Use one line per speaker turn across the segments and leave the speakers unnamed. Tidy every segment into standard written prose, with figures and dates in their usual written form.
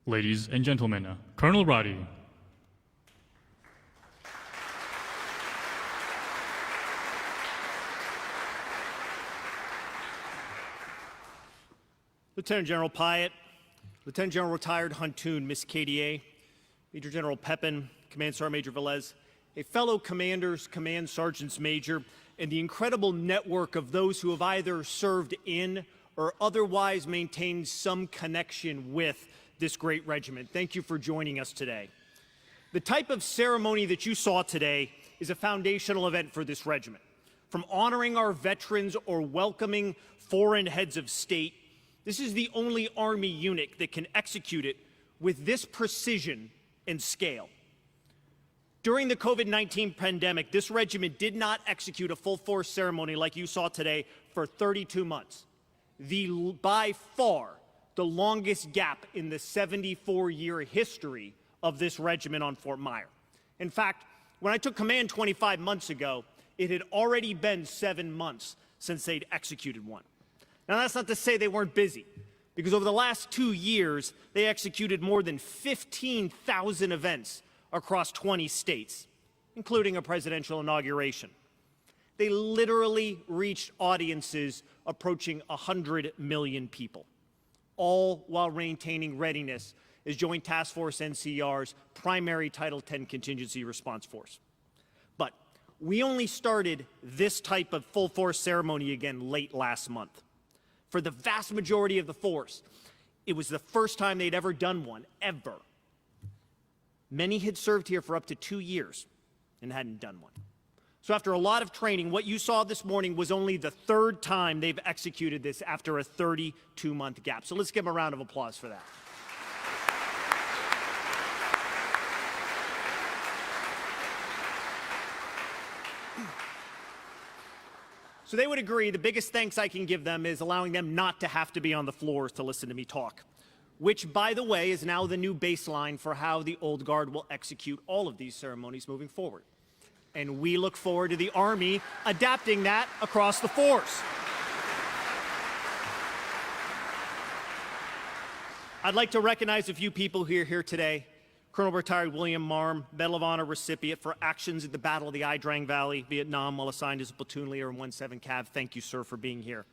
Ladies and gentlemen, Colonel Roddy.
Lieutenant General Pyatt, Lieutenant General Retired Huntoon, Miss KDA, Major General Pepin, Command Sergeant Major Velez, a fellow commanders, command sergeants major, and the incredible network of those who have either served in or otherwise maintained some connection with this great regiment. Thank you for joining us today. The type of ceremony that you saw today is a foundational event for this regiment. From honoring our veterans or welcoming foreign heads of state, this is the only Army unit that can execute it with this precision and scale. During the COVID-19 pandemic, this regiment did not execute a full force ceremony like you saw today for 32 months. By far, the longest gap in the 74-year history of this regiment on Fort Myer. In fact, when I took command 25 months ago, it had already been 7 months since they'd executed one. Now, that's not to say they weren't busy, because over the last 2 years, they executed more than 15,000 events across 20 states, including a presidential inauguration. They literally reached audiences approaching 100 million people, all while maintaining readiness as Joint Task Force NCR's primary Title X contingency response force. But we only started this type of full force ceremony again late last month. For the vast majority of the force, it was the first time they'd ever done one, ever. Many had served here for up to 2 years and hadn't done one. So after a lot of training, what you saw this morning was only the third time they've executed this after a 32-month gap. So let's give them a round of applause for that. So they would agree the biggest thanks I can give them is allowing them not to have to be on the floors to listen to me talk, which, by the way, is now the new baseline for how the Old Guard will execute all of these ceremonies moving forward. And we look forward to the Army adapting that across the force. I'd like to recognize a few people who are here today. Colonel Retired William Marm, Medal of Honor recipient for actions at the Battle of the Ia Drang Valley, Vietnam, while assigned as a platoon leader in 17 Cav. Thank you, sir, for being here.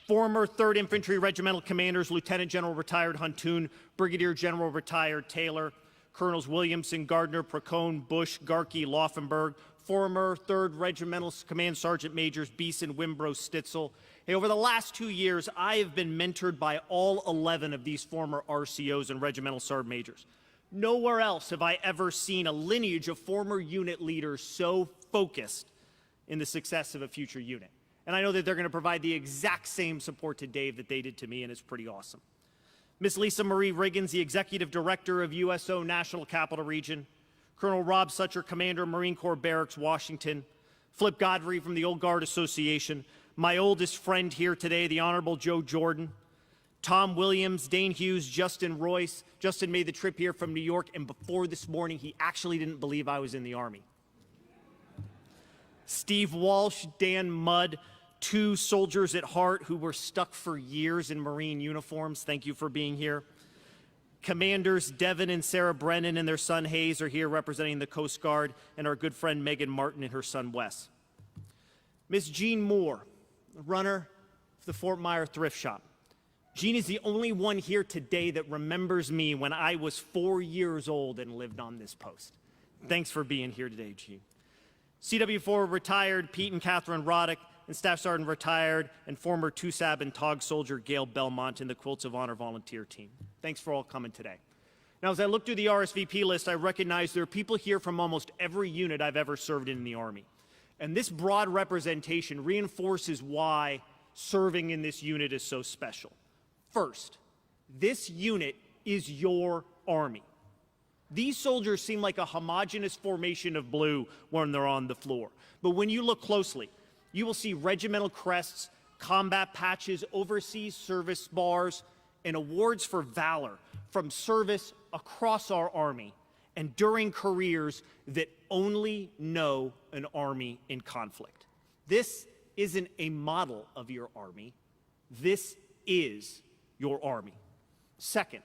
Former 3rd Infantry Regimental Commanders, Lieutenant General Retired Huntoon, Brigadier General Retired Taylor, Colonels Williamson, Gardner, Procone, Bush, Garkey, Laufenberg, former 3rd Regimental Command Sergeant Majors Beeson, Wimbrow, Stitzel. Hey, over the last 2 years, I have been mentored by all 11 of these former RCOs and Regimental Sergeant Majors. Nowhere else have I ever seen a lineage of former unit leaders so focused in the success of a future unit. And I know that they're going to provide the exact same support to Dave that they did to me, and it's pretty awesome. Miss Lisa Marie Riggins, the Executive Director of USO National Capital Region. Colonel Rob Sucher, Commander, Marine Corps Barracks, Washington. Flip Godfrey from the Old Guard Association. My oldest friend here today, the Honorable Joe Jordan. Tom Williams, Dane Hughes, Justin Royce. Justin made the trip here from New York, and before this morning, he actually didn't believe I was in the Army. Steve Walsh, Dan Mudd, 2 soldiers at heart who were stuck for years in Marine uniforms. Thank you for being here. Commanders Devin and Sarah Brennan and their son Hayes are here representing the Coast Guard, and our good friend Megan Martin and her son Wes. Miss Jean Moore, runner of the Fort Myer Thrift Shop. Jean is the only one here today that remembers me when I was 4 years old and lived on this post. Thanks for being here today, Jean. CW4 retired Pete and Catherine Roddick, and Staff Sergeant retired and former TUSAB and TOG soldier Gail Belmont in the Quilts of Honor volunteer team. Thanks for all coming today. Now, as I look through the RSVP list, I recognize there are people here from almost every unit I've ever served in the Army. And this broad representation reinforces why serving in this unit is so special. First, this unit is your Army. These soldiers seem like a homogeneous formation of blue when they're on the floor. But when you look closely, you will see regimental crests, combat patches, overseas service bars, and awards for valor from service across our Army and during careers that only know an Army in conflict. This isn't a model of your Army. This is your Army. Second,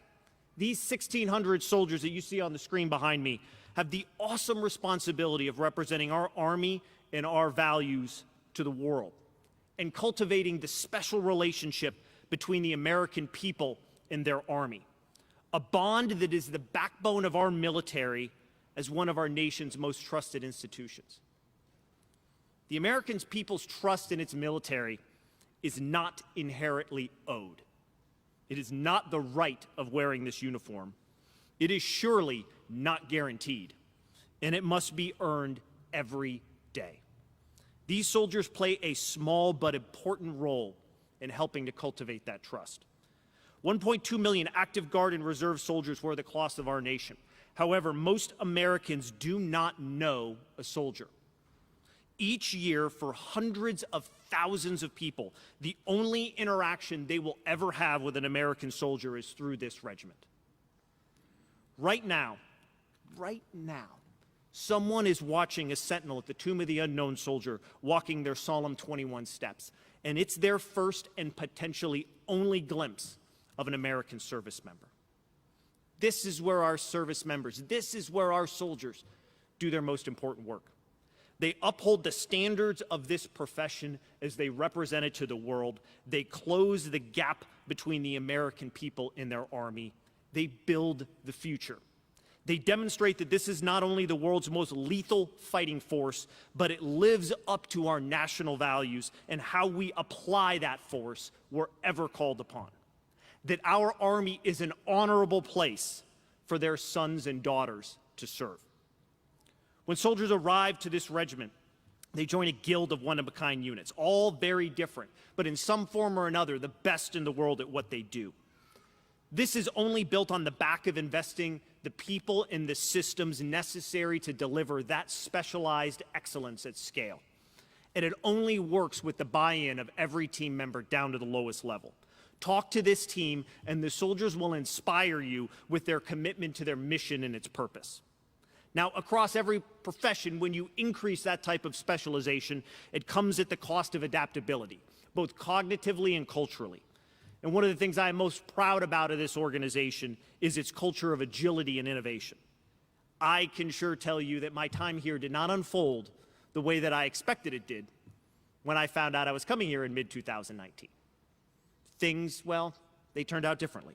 These 1,600 soldiers that you see on the screen behind me have the awesome responsibility of representing our Army and our values to the world and cultivating the special relationship between the American people and their Army, a bond that is the backbone of our military as one of our nation's most trusted institutions. The American people's trust in its military is not inherently owed. It is not the right of wearing this uniform. It is surely not guaranteed, and it must be earned every day. These soldiers play a small but important role in helping to cultivate that trust. 1.2 million active Guard and Reserve soldiers were the cost of our nation. However, most Americans do not know a soldier. Each year, for hundreds of thousands of people, the only interaction they will ever have with an American soldier is through this regiment. Right now, someone is watching a sentinel at the tomb of the unknown soldier walking their solemn 21 steps, and it's their first and potentially only glimpse of an American service member. This is where our service members, this is where our soldiers do their most important work. They uphold the standards of this profession as they represent it to the world. They close the gap between the American people and their Army. They build the future. They demonstrate that this is not only the world's most lethal fighting force, but it lives up to our national values and how we apply that force wherever called upon. That our Army is an honorable place for their sons and daughters to serve. When soldiers arrive to this regiment, they join a guild of one-of-a-kind units, all very different, but in some form or another, the best in the world at what they do. This is only built on the back of investing the people and the systems necessary to deliver that specialized excellence at scale. And it only works with the buy-in of every team member down to the lowest level. Talk to this team, and the soldiers will inspire you with their commitment to their mission and its purpose. Now, across every profession, when you increase that type of specialization, it comes at the cost of adaptability, both cognitively and culturally. And one of the things I am most proud about of this organization is its culture of agility and innovation. I can sure tell you that my time here did not unfold the way that I expected it did when I found out I was coming here in mid-2019. Things, well, they turned out differently.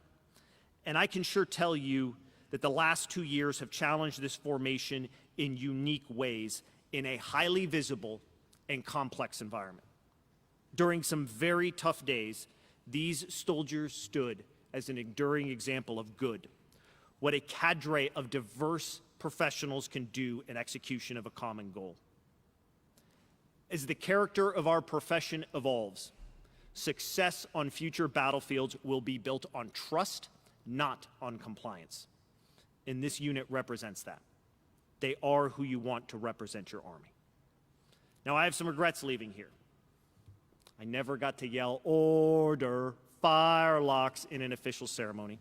And I can sure tell you that the last 2 years have challenged this formation in unique ways in a highly visible and complex environment. During some very tough days, these soldiers stood as an enduring example of good, what a cadre of diverse professionals can do in execution of a common goal. As the character of our profession evolves, success on future battlefields will be built on trust, not on compliance. And this unit represents that. They are who you want to represent your Army. Now, I have some regrets leaving here. I never got to yell, "Order, firelocks" in an official ceremony.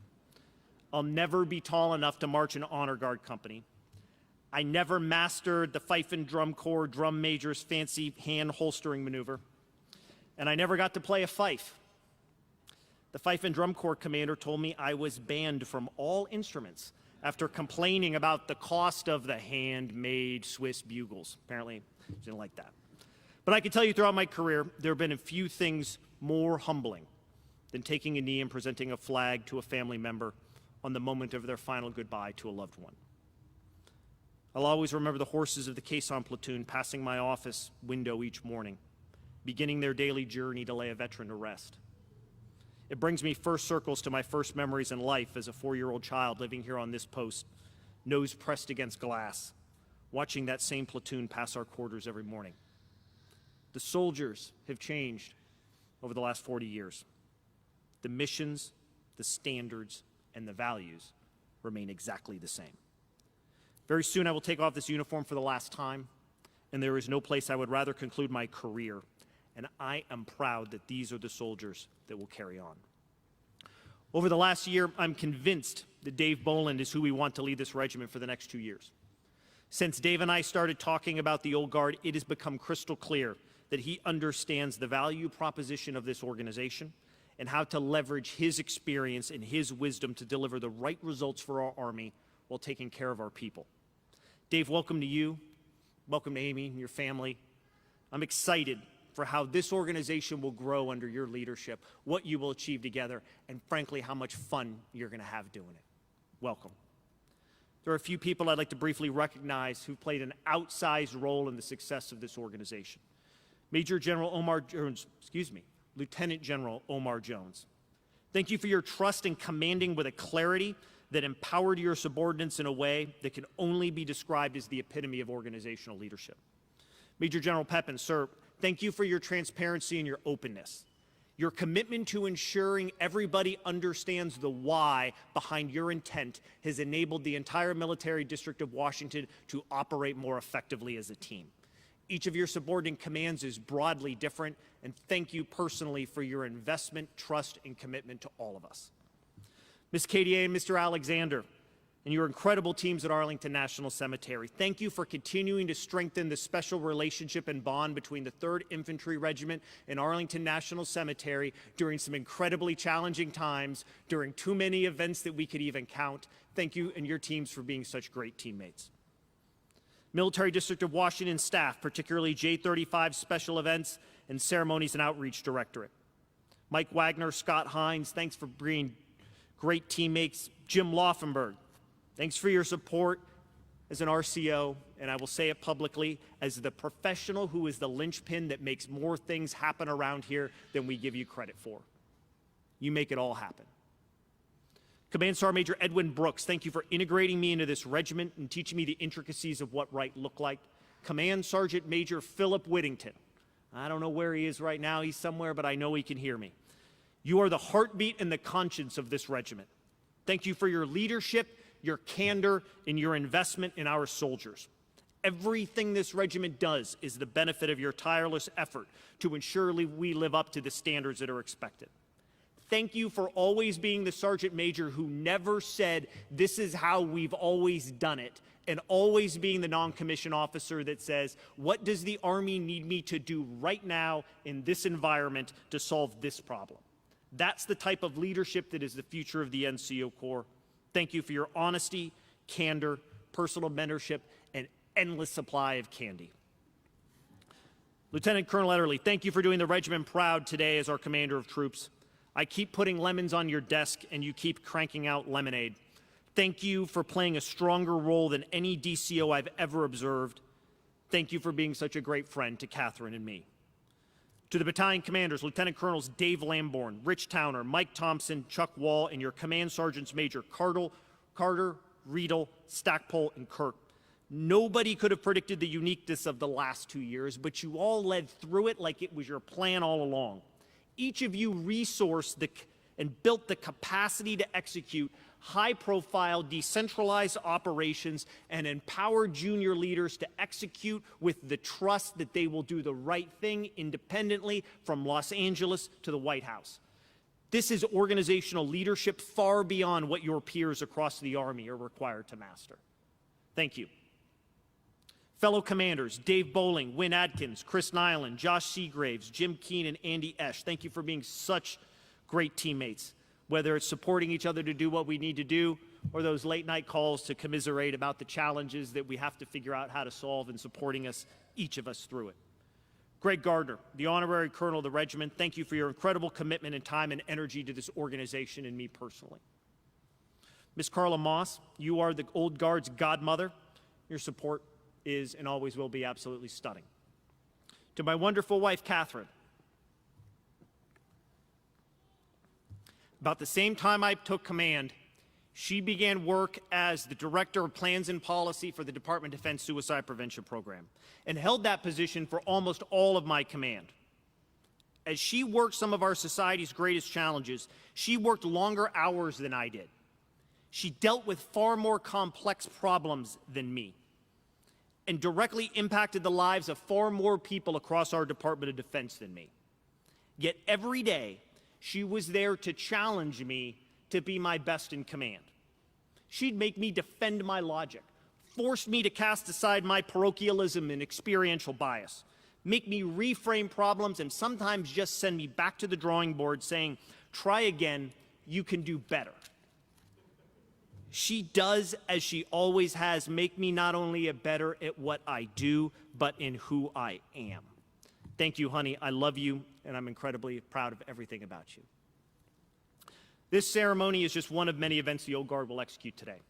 I'll never be tall enough to march an honor guard company. I never mastered the fife and drum corps drum major's fancy hand holstering maneuver. And I never got to play a fife. The fife and drum corps commander told me I was banned from all instruments after complaining about the cost of the handmade Swiss bugles. Apparently, he didn't like that. But I can tell you throughout my career, there have been a few things more humbling than taking a knee and presenting a flag to a family member on the moment of their final goodbye to a loved one. I'll always remember the horses of the caisson platoon passing my office window each morning, beginning their daily journey to lay a veteran to rest. It brings me first circles to my first memories in life as a 4-year-old child living here on this post, nose pressed against glass, watching that same platoon pass our quarters every morning. The soldiers have changed over the last 40 years. The missions, the standards, and the values remain exactly the same. Very soon I will take off this uniform for the last time, and there is no place I would rather conclude my career, and I am proud that these are the soldiers that will carry on. Over the last year, I'm convinced that Dave Boland is who we want to lead this regiment for the next 2 years. Since Dave and I started talking about the Old Guard, it has become crystal clear that he understands the value proposition of this organization and how to leverage his experience and his wisdom to deliver the right results for our Army while taking care of our people. Dave, welcome to you. Welcome to Amy and your family. I'm excited for how this organization will grow under your leadership, what you will achieve together, and frankly, how much fun you're going to have doing it. Welcome. There are a few people I'd like to briefly recognize who played an outsized role in the success of this organization. Lieutenant General Omar Jones. Thank you for your trust in commanding with a clarity that empowered your subordinates in a way that can only be described as the epitome of organizational leadership. Major General Pepin, sir, thank you for your transparency and your openness. Your commitment to ensuring everybody understands the why behind your intent has enabled the entire military district of Washington to operate more effectively as a team. Each of your subordinate commands is broadly different, and thank you personally for your investment, trust, and commitment to all of us. Ms. KDA and Mr. Alexander, and your incredible teams at Arlington National Cemetery, thank you for continuing to strengthen the special relationship and bond between the 3rd Infantry Regiment and Arlington National Cemetery during some incredibly challenging times, during too many events that we could even count. Thank you and your teams for being such great teammates. Military District of Washington staff, particularly J35 Special Events and Ceremonies and Outreach Directorate. Mike Wagner, Scott Hines, thanks for being great teammates. Jim Laufenberg, thanks for your support as an RCO, and I will say it publicly, as the professional who is the linchpin that makes more things happen around here than we give you credit for. You make it all happen. Command Sergeant Major Edwin Brooks, thank you for integrating me into this regiment and teaching me the intricacies of what right looked like. Command Sergeant Major Philip Whittington, I don't know where he is right now, he's somewhere, but I know he can hear me. You are the heartbeat and the conscience of this regiment. Thank you for your leadership, your candor, and your investment in our soldiers. Everything this regiment does is the benefit of your tireless effort to ensure we live up to the standards that are expected. Thank you for always being the Sergeant Major who never said, this is how we've always done it, and always being the non-commissioned officer that says, what does the Army need me to do right now in this environment to solve this problem? That's the type of leadership that is the future of the NCO Corps. Thank you for your honesty, candor, personal mentorship, and endless supply of candy. Lieutenant Colonel Ederle, thank you for doing the regiment proud today as our commander of troops. I keep putting lemons on your desk, and you keep cranking out lemonade. Thank you for playing a stronger role than any DCO I've ever observed. Thank you for being such a great friend to Catherine and me. To the battalion commanders, Lieutenant Colonels Dave Lamborn, Rich Towner, Mike Thompson, Chuck Wall, and your command sergeants Major Carter, Riedel, Stackpole, and Kirk. Nobody could have predicted the uniqueness of the last 2 years, but you all led through it like it was your plan all along. Each of you resourced and built the capacity to execute high-profile, decentralized operations and empowered junior leaders to execute with the trust that they will do the right thing independently from Los Angeles to the White House. This is organizational leadership far beyond what your peers across the Army are required to master. Thank you. Fellow commanders, Dave Bowling, Wynn Adkins, Chris Nyland, Josh Seagraves, Jim Keene, and Andy Esch, thank you for being such great teammates, whether it's supporting each other to do what we need to do or those late night calls to commiserate about the challenges that we have to figure out how to solve and supporting us, each of us through it. Greg Gardner, the honorary colonel of the regiment, thank you for your incredible commitment and time and energy to this organization and me personally. Miss Carla Moss, you are the Old Guard's godmother. Your support is and always will be absolutely stunning. To my wonderful wife, Catherine, about the same time I took command, she began work as the Director of Plans and Policy for the Department of Defense Suicide Prevention Program and held that position for almost all of my command. As she worked some of our society's greatest challenges, she worked longer hours than I did. She dealt with far more complex problems than me and directly impacted the lives of far more people across our Department of Defense than me. Yet every day, she was there to challenge me to be my best in command. She'd make me defend my logic, force me to cast aside my parochialism and experiential bias, make me reframe problems, and sometimes just send me back to the drawing board saying, Try again. You can do better. She does, as she always has, make me not only a better at what I do, but in who I am. Thank you, honey. I love you, and I'm incredibly proud of everything about you. This ceremony is just one of many events the Old Guard will execute today.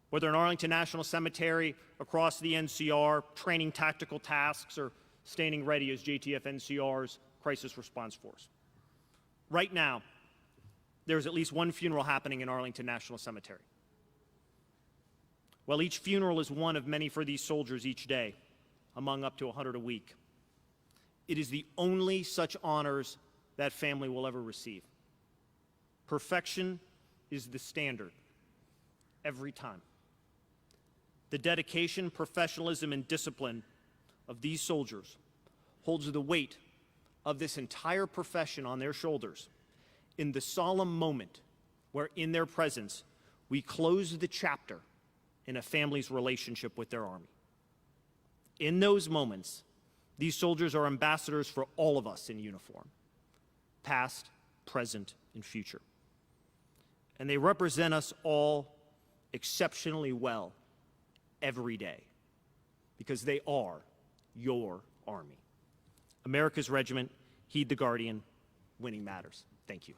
Whether in Arlington National Cemetery, across the NCR, training tactical tasks, or standing ready as JTF NCR's Crisis Response Force. Right now, there's at least one funeral happening in Arlington National Cemetery. While each funeral is one of many for these soldiers each day, among up to 100 a week, it is the only such honors that family will ever receive. Perfection is the standard, every time. The dedication, professionalism, and discipline of these soldiers holds the weight of this entire profession on their shoulders in the solemn moment where, in their presence, we close the chapter in a family's relationship with their Army. In those moments, these soldiers are ambassadors for all of us in uniform, past, present, and future. And they represent us all exceptionally well every day, because they are your Army. America's regiment, heed the Guardian, winning matters. Thank you.